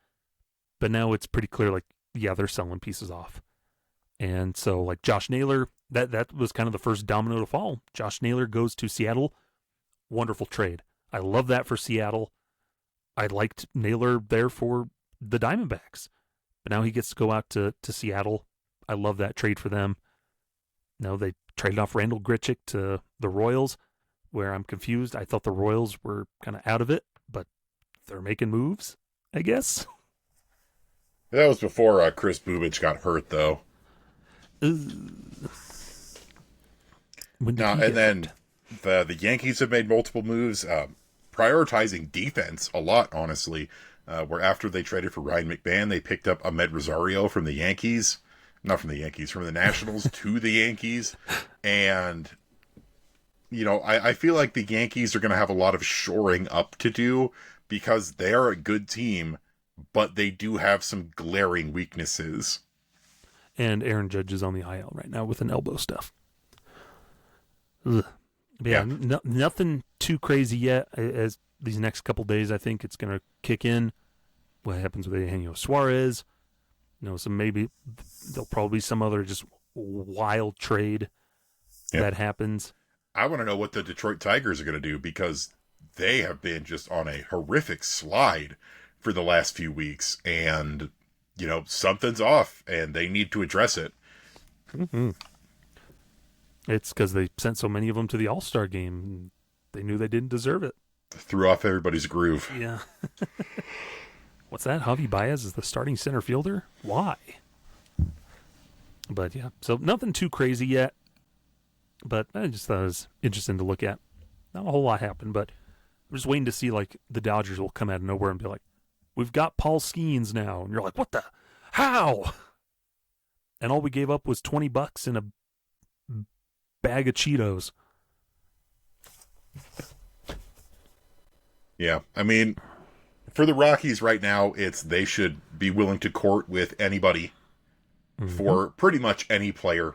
but now it's pretty clear, like, yeah, they're selling pieces off. And so, like, Josh Naylor, that was kind of the first domino to fall. Josh Naylor goes to Seattle. Wonderful trade. I love that for Seattle. I liked Naylor there for the Diamondbacks. But now he gets to go out to Seattle. I love that trade for them. Now they traded off Randall Grichuk to the Royals, where I'm confused. I thought the Royals were kind of out of it, but they're making moves, I guess. That was before Chris Bubich got hurt, though. When did No, he and get then hurt? the Yankees have made multiple moves, prioritizing defense a lot, honestly. Where after they traded for Ryan McMahon, they picked up Ahmed Rosario from the Yankees, not from the Yankees, from the Nationals to the Yankees, and I feel like the Yankees are going to have a lot of shoring up to do because they are a good team, but they do have some glaring weaknesses. And Aaron Judge is on the IL right now with an elbow stuff. Ugh. But yeah, Yeah. nothing too crazy yet. As these next couple days, I think it's going to kick in. What happens with Eugenio Suarez? So maybe there'll probably be some other just wild trade Yeah. that happens. I want to know what the Detroit Tigers are going to do because they have been just on a horrific slide for the last few weeks, and something's off, and they need to address it. Mm-hmm. It's because they sent so many of them to the All-Star game. They knew they didn't deserve it. Threw off everybody's groove. Yeah. What's that? Javi Baez is the starting center fielder? Why? But yeah, so nothing too crazy yet. But I just thought it was interesting to look at. Not a whole lot happened, but I'm just waiting to see like the Dodgers will come out of nowhere and be like, "We've got Paul Skeens now," and you're like, "What the? How?" And all we gave up was $20 and a bag of Cheetos. Yeah, I mean, for the Rockies right now, they should be willing to court with anybody for pretty much any player.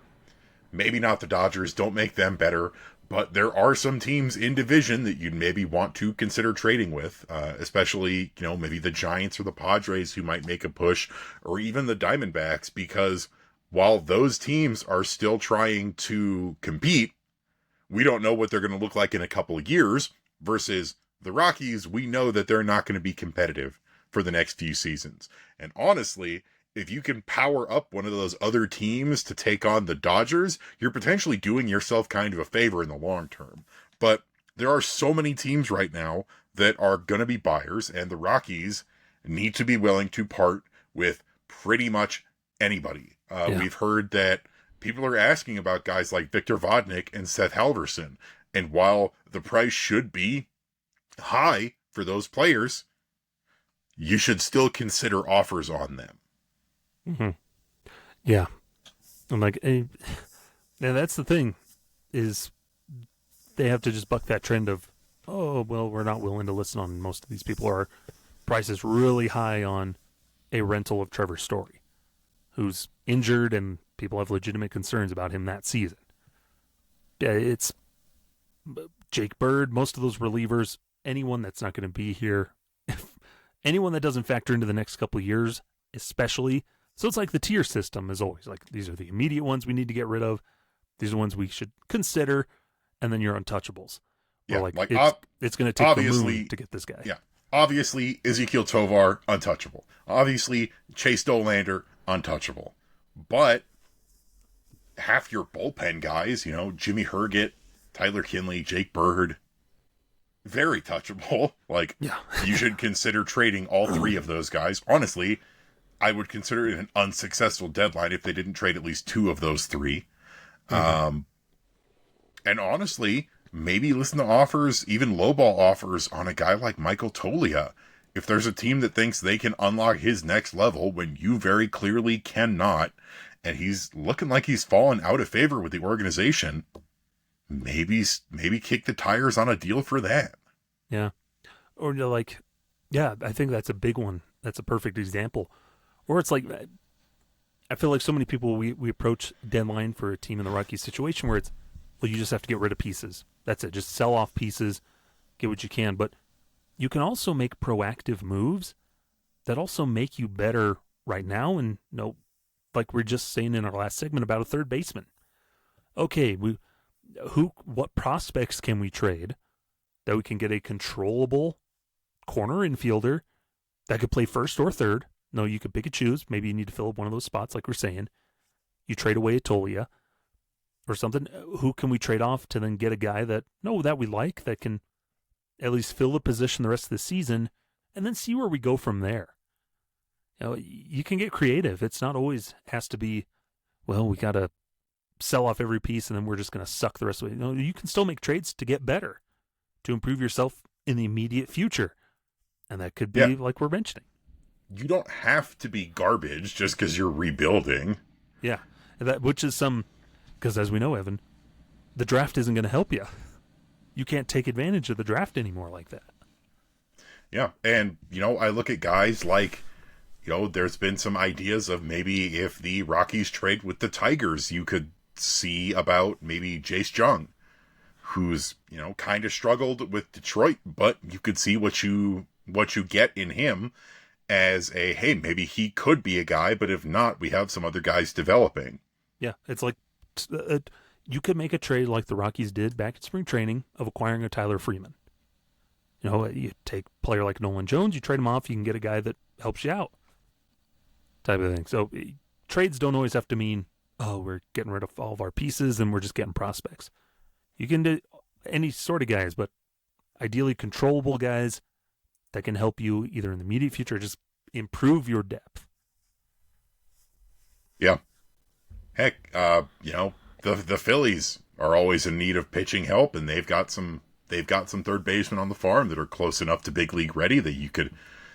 Maybe not the Dodgers, don't make them better, but there are some teams in division that you'd maybe want to consider trading with, especially, maybe the Giants or the Padres who might make a push, or even the Diamondbacks, because while those teams are still trying to compete, we don't know what they're going to look like in a couple of years, versus the Rockies, we know that they're not going to be competitive for the next few seasons. And honestly, if you can power up one of those other teams to take on the Dodgers, you're potentially doing yourself kind of a favor in the long term. But there are so many teams right now that are going to be buyers, and the Rockies need to be willing to part with pretty much anybody. Yeah. We've heard that people are asking about guys like Victor Vodnik and Seth Halverson. And while the price should be high for those players, you should still consider offers on them. Mm-hmm. Yeah. I'm like, and that's the thing, is they have to just buck that trend of, oh, well, we're not willing to listen on most of these people. Our price is really high on a rental of Trevor Story, who's injured and people have legitimate concerns about him that season. Yeah, it's Jake Bird, most of those relievers, anyone that's not going to be here, anyone that doesn't factor into the next couple of years, especially. So it's like the tier system is always like, these are the immediate ones we need to get rid of. These are ones we should consider, and then your untouchables. Yeah, or it's going to take the moon to get this guy. Yeah, obviously Ezekiel Tovar, untouchable. Obviously Chase Dolander, untouchable. But half your bullpen guys, Jimmy Herget, Tyler Kinley, Jake Bird, very touchable. Like, yeah. You should consider trading all three of those guys. Honestly, I would consider it an unsuccessful deadline if they didn't trade at least two of those three. Mm-hmm. And honestly, maybe listen to offers, even lowball offers on a guy like Michael Toglia. If there's a team that thinks they can unlock his next level when you very clearly cannot, and he's looking like he's fallen out of favor with the organization, maybe kick the tires on a deal for that. Yeah. Or I think that's a big one. That's a perfect example. Or it's like, I feel like so many people, we approach deadline for a team in the Rockies situation where it's, well, you just have to get rid of pieces. That's it. Just sell off pieces, get what you can. But you can also make proactive moves that also make you better right now. And like we're just saying in our last segment about a third baseman. Okay, what prospects can we trade that we can get a controllable corner infielder that could play first or third? No, you could pick and choose. Maybe you need to fill up one of those spots, like we're saying. You trade away Atolia or something. Who can we trade off to then get a guy that we like, that can at least fill the position the rest of the season, and then see where we go from there. You can get creative. It's not always has to be, well, we got to sell off every piece and then we're just going to suck the rest of it. No, you can still make trades to get better, to improve yourself in the immediate future. And that could be like we're mentioning. You don't have to be garbage just because you're rebuilding. Yeah. Which is because as we know, Evan, the draft isn't going to help you. You can't take advantage of the draft anymore like that. Yeah. And, I look at guys like, there's been some ideas of maybe if the Rockies trade with the Tigers, you could see about maybe Jace Jung, who's, kind of struggled with Detroit, but you could see what you get in him as hey, maybe he could be a guy, but if not, we have some other guys developing. Yeah, it's like you could make a trade like the Rockies did back in spring training of acquiring a Tyler Freeman. You take a player like Nolan Jones, you trade him off, you can get a guy that helps you out, type of thing. So trades don't always have to mean, oh, we're getting rid of all of our pieces and we're just getting prospects. You can do any sort of guys, but ideally controllable guys that can help you either in the immediate future or just improve your depth. Yeah. Heck, the Phillies are always in need of pitching help, and they've got some third basemen on the farm that are close enough to big league ready that you could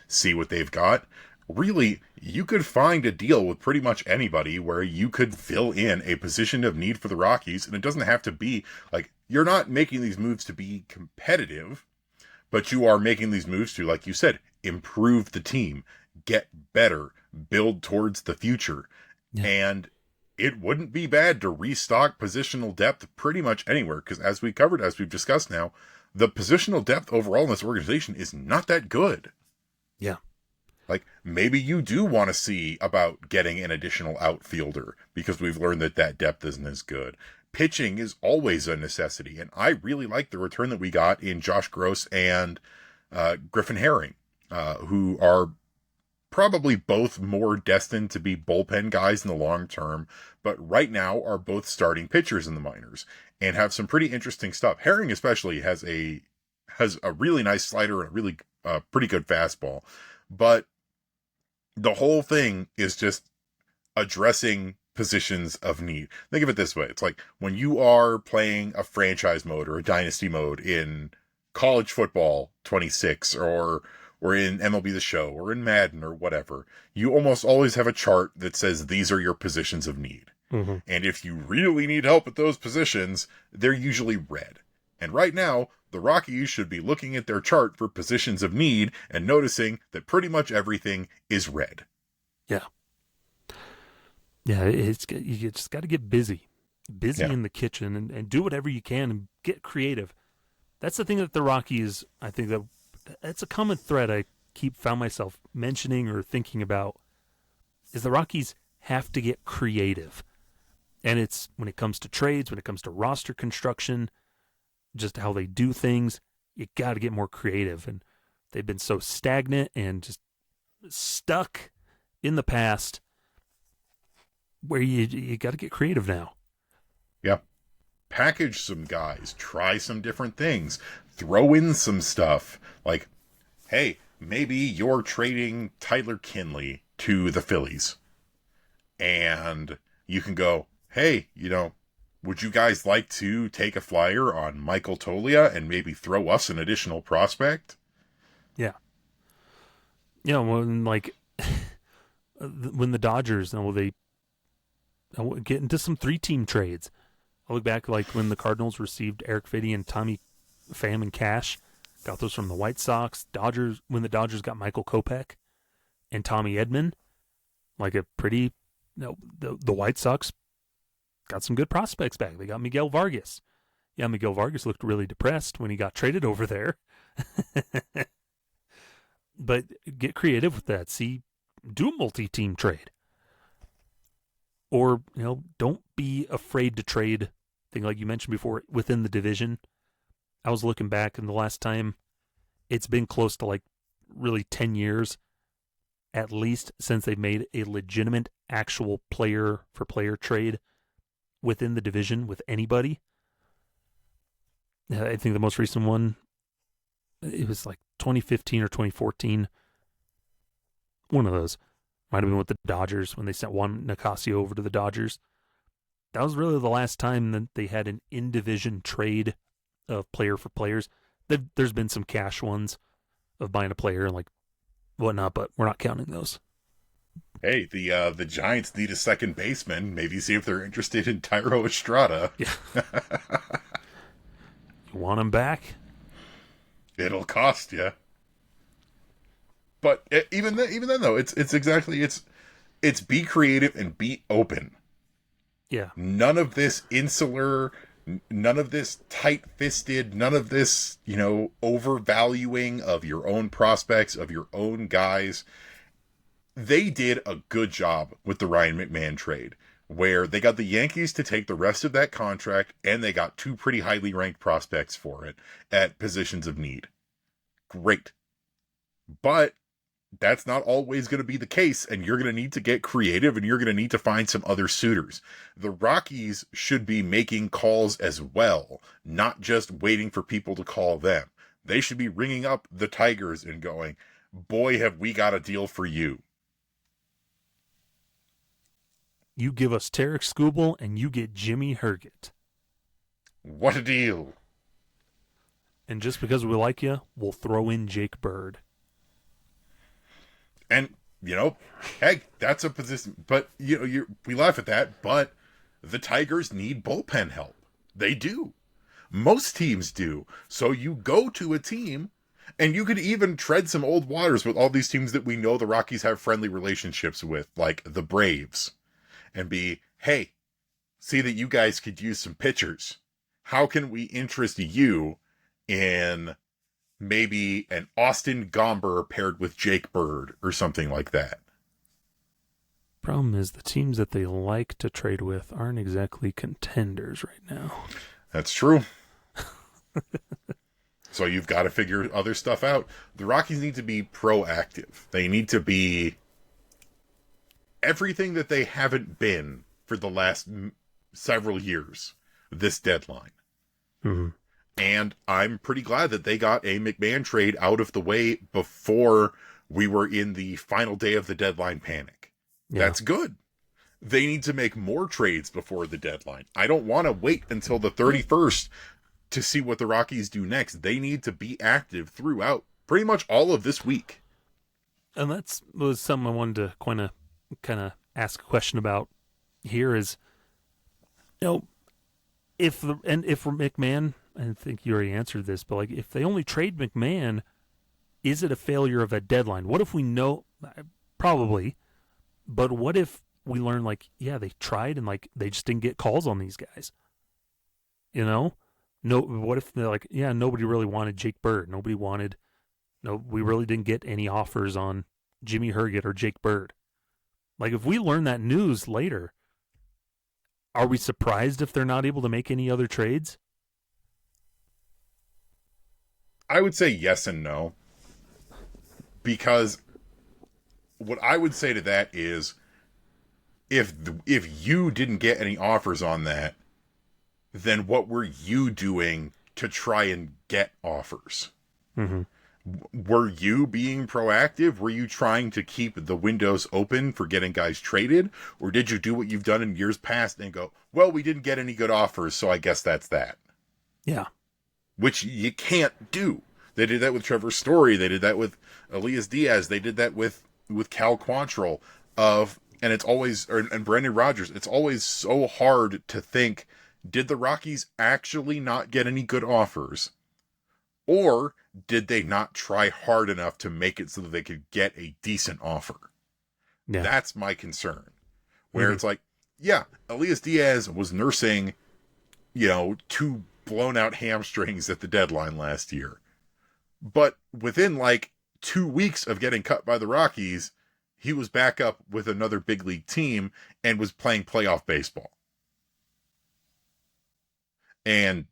see what they've got. Really, you could find a deal with pretty much anybody where you could fill in a position of need for the Rockies, and it doesn't have to be like you're not making these moves to be competitive, but you are making these moves to, like you said, improve the team, get better, build towards the future. Yeah. And it wouldn't be bad to restock positional depth pretty much anywhere, because as we've discussed now, the positional depth overall in this organization is not that good. Yeah. Like, maybe you do want to see about getting an additional outfielder, because we've learned that depth isn't as good. Pitching is always a necessity, and I really like the return that we got in Josh Gross and Griffin Herring, who are probably both more destined to be bullpen guys in the long term, but right now are both starting pitchers in the minors and have some pretty interesting stuff. Herring especially has a really nice slider and a really pretty good fastball, but the whole thing is just addressing positions of need. Think of it this way. It's like when you are playing a franchise mode or a dynasty mode in college football 26 or in MLB The Show or in Madden or whatever, you almost always have a chart that says these are your positions of need. Mm-hmm. And if you really need help at those positions, they're usually red. And right now, the Rockies should be looking at their chart for positions of need and noticing that pretty much everything is red. Yeah. Yeah, you just got to get busy in the kitchen and do whatever you can and get creative. That's the thing that the Rockies, I think that's a common thread I found myself mentioning or thinking about, is the Rockies have to get creative. And it's when it comes to trades, when it comes to roster construction, just how they do things, you got to get more creative. And they've been so stagnant and just stuck in the past where you got to get creative now. Yeah. Package some guys, try some different things, throw in some stuff. Like, hey, maybe you're trading Tyler Kinley to the Phillies. And you can go, hey, would you guys like to take a flyer on Michael Toglia and maybe throw us an additional prospect? Yeah. When when the Dodgers, they get into some 3-team trades. I look back like when the Cardinals received Eric Fiddy and Tommy Pham and Cash, got those from the White Sox. When the Dodgers got Michael Kopech and Tommy Edman, like a pretty, the White Sox got some good prospects back. They got Miguel Vargas. Yeah, Miguel Vargas looked really depressed when he got traded over there. But get creative with that. Do a multi-team trade. Or, don't be afraid to trade, thing like you mentioned before, within the division. I was looking back, and the last time it's been close to like really 10 years, at least, since they've made a legitimate actual player-for-player trade within the division with anybody. I think the most recent one, it was like 2015 or 2014. One of those. Might have been with the Dodgers when they sent Juan Nicasio over to the Dodgers. that was really the last time that they had an in-division trade of player for players. There's been some cash ones of buying a player and like whatnot, but we're not counting those. Hey, the Giants need a second baseman. Maybe see if they're interested in Tyro Estrada. Yeah. You want him back? It'll cost you. But even then though, it's exactly it's be creative and be open. Yeah. None of this insular, none of this tight-fisted, none of this, overvaluing of your own prospects, of your own guys. They did a good job with the Ryan McMahon trade, where they got the Yankees to take the rest of that contract, and they got 2 pretty highly ranked prospects for it at positions of need. Great. But that's not always going to be the case, and you're going to need to get creative, and you're going to need to find some other suitors. The Rockies should be making calls as well, not just waiting for people to call them. They should be ringing up the Tigers and going, boy, have we got a deal for you. You give us Tarek Skubal, and you get Jimmy Herget. What a deal. And just because we like you, we'll throw in Jake Bird. And, heck, that's a position. But, we laugh at that, but the Tigers need bullpen help. They do. Most teams do. So you go to a team, and you could even tread some old waters with all these teams that we know the Rockies have friendly relationships with, like the Braves, and be, hey, see that you guys could use some pitchers. How can we interest you in maybe an Austin Gomber paired with Jake Bird or something like that? Problem is the teams that they like to trade with aren't exactly contenders right now. That's true. So you've got to figure other stuff out. The Rockies need to be proactive. They need to be everything that they haven't been for the last several years this deadline. Mm-hmm. And I'm pretty glad that they got a McMahon trade out of the way before we were in the final day of the deadline panic. Yeah. That's good. They need to make more trades before the deadline. I don't want to wait until the 31st to see what the Rockies do next. They need to be active throughout pretty much all of this week. And that was something I wanted to kind of ask a question about here is, if McMahon, I think you already answered this, but like if they only trade McMahon, is it a failure of a deadline? What if we know, probably, but what if we learn they tried and they just didn't get calls on these guys? No, what if they're like, nobody really wanted Jake Bird. We really didn't get any offers on Jimmy Herget or Jake Bird. Like if we learn that news later, are we surprised if they're not able to make any other trades? I would say yes and no. Because what I would say to that is, if you didn't get any offers on that, then what were you doing to try and get offers? Mm-hmm. Were you being proactive? Were you trying to keep the windows open for getting guys traded? Or did you do what you've done in years past and go, well, we didn't get any good offers, so I guess that's that? Yeah. Which you can't do. They did that with Trevor Story. They did that with Elias Diaz. They did that with Cal Quantrill. And it's always, and Brandon Rogers. It's always so hard to think, did the Rockies actually not get any good offers? Or did they not try hard enough to make it so that they could get a decent offer? Yeah. That's my concern. Where it's like, Elias Diaz was nursing, 2 blown out hamstrings at the deadline last year. But within 2 weeks of getting cut by the Rockies, he was back up with another big league team and was playing playoff baseball. And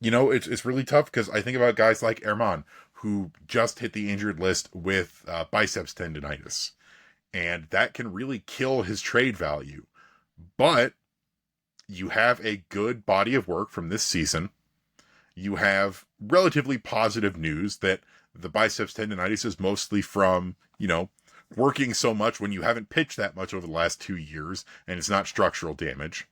it's really tough because I think about guys like Herman, who just hit the injured list with biceps tendonitis. And that can really kill his trade value. But you have a good body of work from this season. You have relatively positive news that the biceps tendonitis is mostly from, working so much when you haven't pitched that much over the last 2 years, and it's not structural damage.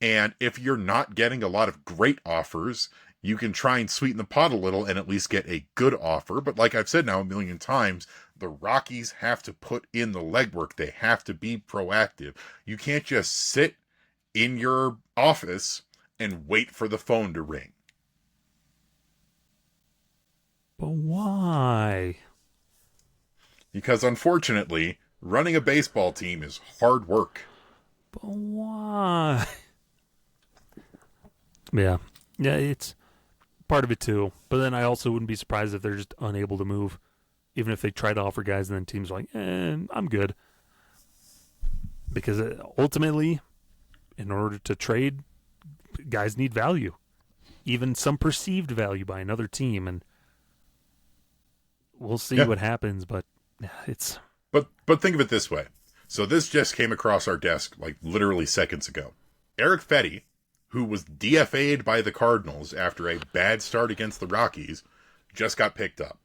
And if you're not getting a lot of great offers, you can try and sweeten the pot a little and at least get a good offer. But like I've said now a million times, the Rockies have to put in the legwork. They have to be proactive. You can't just sit in your office and wait for the phone to ring. But why? Because unfortunately, running a baseball team is hard work. But why? Yeah. Yeah, it's part of it too. But then I also wouldn't be surprised if they're just unable to move. Even if they try to offer guys and then teams are like, I'm good. Because ultimately, in order to trade, guys need value. Even some perceived value by another team. And we'll see what happens, but it's... But think of it this way. So this just came across our desk like literally seconds ago. Eric Fetty, who was DFA'd by the Cardinals after a bad start against the Rockies, just got picked up.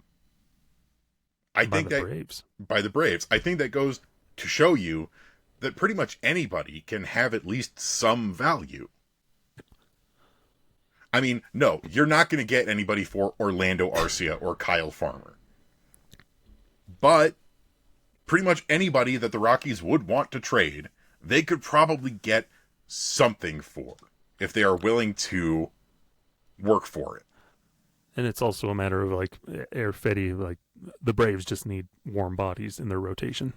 By the Braves. I think that goes to show you that pretty much anybody can have at least some value. I mean, no, you're not going to get anybody for Orlando Arcia or Kyle Farmer. But pretty much anybody that the Rockies would want to trade, they could probably get something for if they are willing to work for it. And it's also a matter of, like, Eric Fetty, like, the Braves just need warm bodies in their rotation.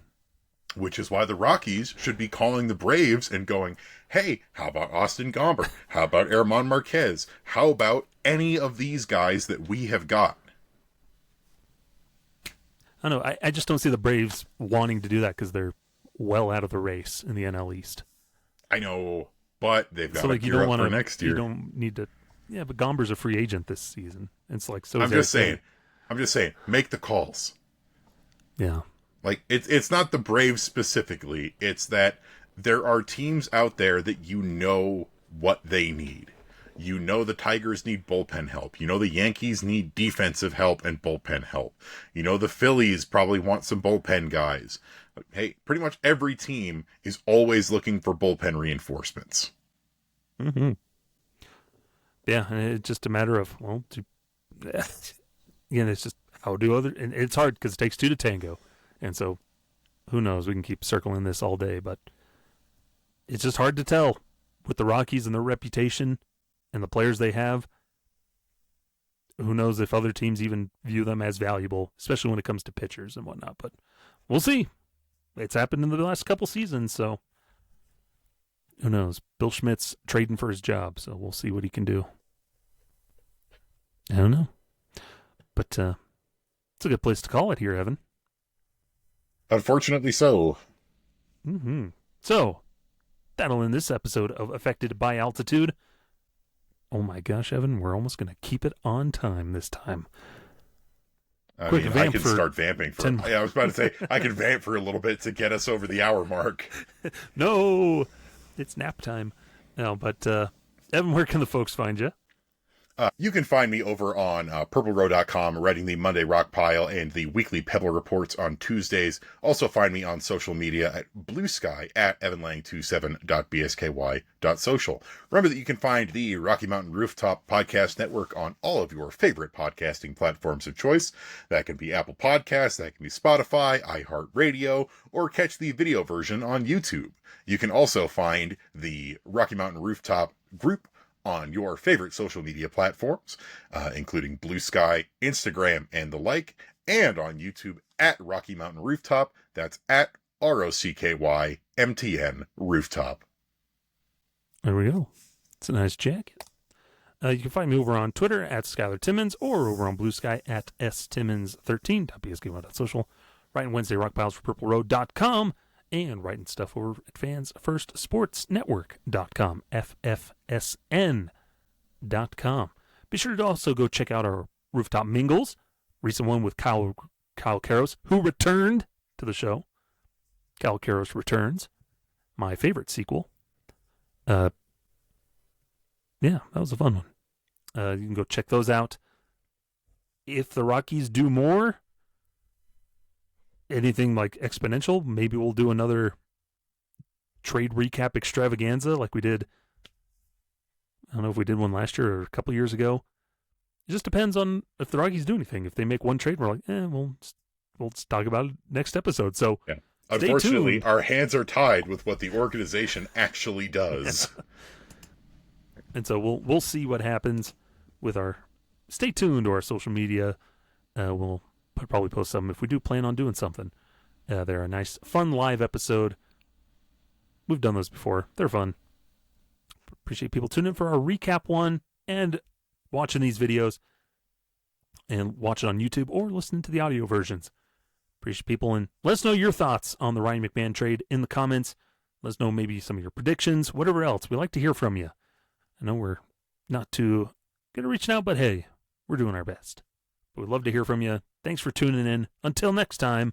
Which is why the Rockies should be calling the Braves and going, hey, how about Austin Gomber? How about Herman Marquez? How about any of these guys that we have got? I don't know. I just don't see the Braves wanting to do that because they're well out of the race in the NL East. I know, but they've got to gear up for next year. You don't need to... Yeah, but Gomber's a free agent this season. It's like... so. I'm just saying, make the calls. Yeah. Like, it's not the Braves specifically. It's that there are teams out there that you know what they need. You know the Tigers need bullpen help. You know the Yankees need defensive help and bullpen help. You know the Phillies probably want some bullpen guys. But hey, pretty much every team is always looking for bullpen reinforcements. Mm-hmm. Yeah, and it's just a matter of, well, again, it's just how do other... And it's hard because it takes two to tango. And so, who knows? We can keep circling this all day, but it's just hard to tell with the Rockies and their reputation and the players they have. Who knows if other teams even view them as valuable, especially when it comes to pitchers and whatnot. But we'll see. It's happened in the last couple seasons, so who knows? Bill Schmidt's trading for his job, so we'll see what he can do. I don't know. But it's a good place to call it here, Evan. Unfortunately so. Mm-hmm. So, that'll end this episode of Affected by Altitude. Oh my gosh, Evan, we're almost going to keep it on time this time. I can start vamping for... I was about to say, I can vamp for a little bit to get us over the hour mark. No! It's nap time. No, but, Evan, where can the folks find you? You can find me over on purplerow.com, writing the Monday Rock Pile and the weekly Pebble Reports on Tuesdays. Also find me on social media at Blue Sky at evanlang27.bsky.social. Remember that you can find the Rocky Mountain Rooftop Podcast Network on all of your favorite podcasting platforms of choice. That can be Apple Podcasts, that can be Spotify, iHeartRadio, or catch the video version on YouTube. You can also find the Rocky Mountain Rooftop group on your favorite social media platforms, including Blue Sky, Instagram, and the like, and on YouTube at Rocky Mountain Rooftop. That's at ROCKYMTN Rooftop. There we go. It's a nice jacket. You can find me over on Twitter at Skyler Timmons or over on Blue Sky at stimmons13.bsky1.social. Writing Wednesday Rock Piles for purpleroad.com. And writing stuff over at fansfirstsportsnetwork.com, FFSN.com. Be sure to also go check out our Rooftop Mingles, recent one with Kyle Karros, who returned to the show. Kyle Karros Returns, my favorite sequel. Yeah, that was a fun one. You can go check those out. If the Rockies do more, anything like exponential, maybe we'll do another trade recap extravaganza like we did I don't know if we did one last year or a couple years ago. It just depends on if the Rockies do anything. If they make one trade, we're like, we'll talk about it next episode. So, yeah. Unfortunately, our hands are tied with what the organization actually does. And so we'll see what happens with our. Stay tuned to our social media. We'll probably post something if we do plan on doing something. They're a nice, fun live episode. We've done those before. They're fun. Appreciate people tuning in for our recap one and watching these videos and watch it on YouTube or listening to the audio versions. Appreciate people, and let us know your thoughts on the Ryan McMahon trade in the comments. Let us know maybe some of your predictions, whatever else. We like to hear from you. I know we're not too good at reaching out, but hey, we're doing our best. But we'd love to hear from you. Thanks for tuning in. Until next time,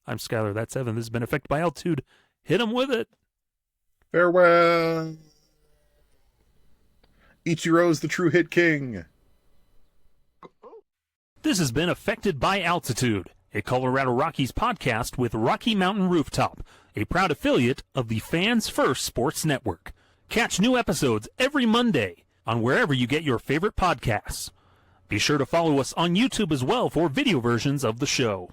I'm Skyler. That's Evan. This has been Affected by Altitude. Hit 'em with it. Farewell. Ichiro's the true hit king. This has been Affected by Altitude, a Colorado Rockies podcast with Rocky Mountain Rooftop, a proud affiliate of the Fans First Sports Network. Catch new episodes every Monday on wherever you get your favorite podcasts. Be sure to follow us on YouTube as well for video versions of the show.